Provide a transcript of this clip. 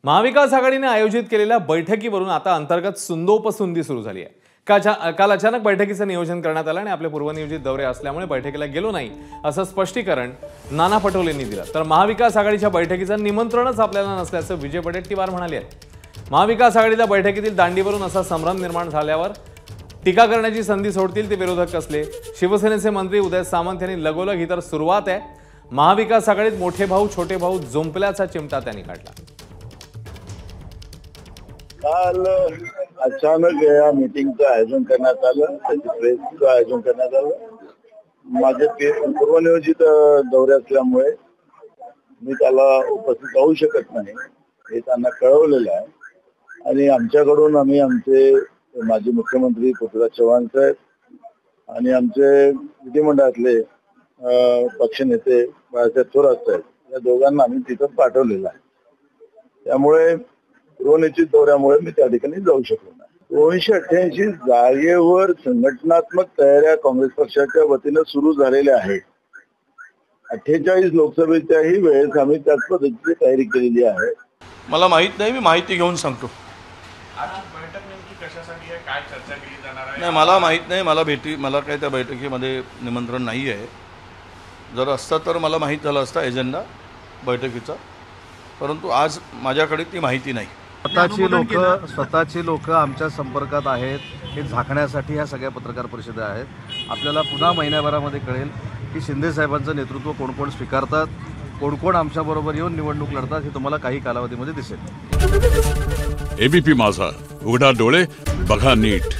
महाविकास आघाडीने आयोजित केलेल्या बैठकीवरून आता अंतर्गत सुंदोपसुंदी सुरू झाली आहे। काल अचानक बैठकीचं नियोजन करण्यात आलं आणि आपले पूर्वनियोजित दौरे असल्यामुळे बैठकीला गेलो नाही असं स्पष्टीकरण नाना पटोलेंनी दिलं। तर महाविकास आघाडीच्या बैठकीचं निमंत्रणच आपल्याला नसल्याचं विजय वडेट्टीवार म्हणाले आहेत। महाविकास आघाडीला बैठकीतील दांडीवरून असा संभ्रम निर्माण झाल्यावर टीका करण्याची संधी सोडतील ते विरोधक कसले। शिवसेनेचे मंत्री उदय सामंत यांनी लगोलग ही तर सुरुवात आहे। महाविकास आघाडीत मोठे भाऊ छोटे भाऊ जुंपल्याचा चिमटा त्यांनी काढला। काल अचानक या मीटिंगचं आयोजन करण्यात आलं, त्याची प्रेसचं आयोजन करण्यात आलं। माझे पूर्वनियोजित दौरे असल्यामुळे मी त्याला उपस्थित राहू शकत नाही हे त्यांना कळवलेलं आहे आणि आमच्याकडून आमचे माजी मुख्यमंत्री पृथ्वीराज चव्हाण साहेब आणि आमचे विधिमंडळातले पक्षनेते बाळासाहेब थोरात साहेब या दोघांना आम्ही तिथं पाठवलेलं आहे। त्यामुळे पूर्वनियोजित दौऱ्यामुळे मी त्या ठिकाणी जाऊ शकलो नाही। 288 जागेवर संघटनात्मक तयाऱ्या काँग्रेस पक्षाच्या वतीनं सुरू झालेल्या आहेत। 48 लोकसभेच्याही वेळेस आम्ही त्याच पद्धतीची तयारी केलेली आहे। मला माहित नाही, मी माहिती घेऊन सांगतो। नाही, मला माहित नाही, मला काही त्या बैठकीमध्ये निमंत्रण नाही आहे। जर असतं तर मला माहीत झालं असतं एजेंडा बैठकीचा, परंतु आज माझ्याकडे ती माहिती नाही। स्वतःची लोक आमच्या संपर्कात आहेत, हे झाकण्यासाठी ह्या सगळ्या पत्रकार परिषदा आहेत। आपल्याला पुन्हा महिन्याभरामध्ये कळेल की शिंदे साहेबांचं नेतृत्व कोण कोण स्वीकारतात, कोण कोण आमच्याबरोबर येऊन निवडणूक लढतात, हे तुम्हाला काही कालावधीमध्ये दिसेल। एबीपी माझा, उघडा डोळे बघा नीट।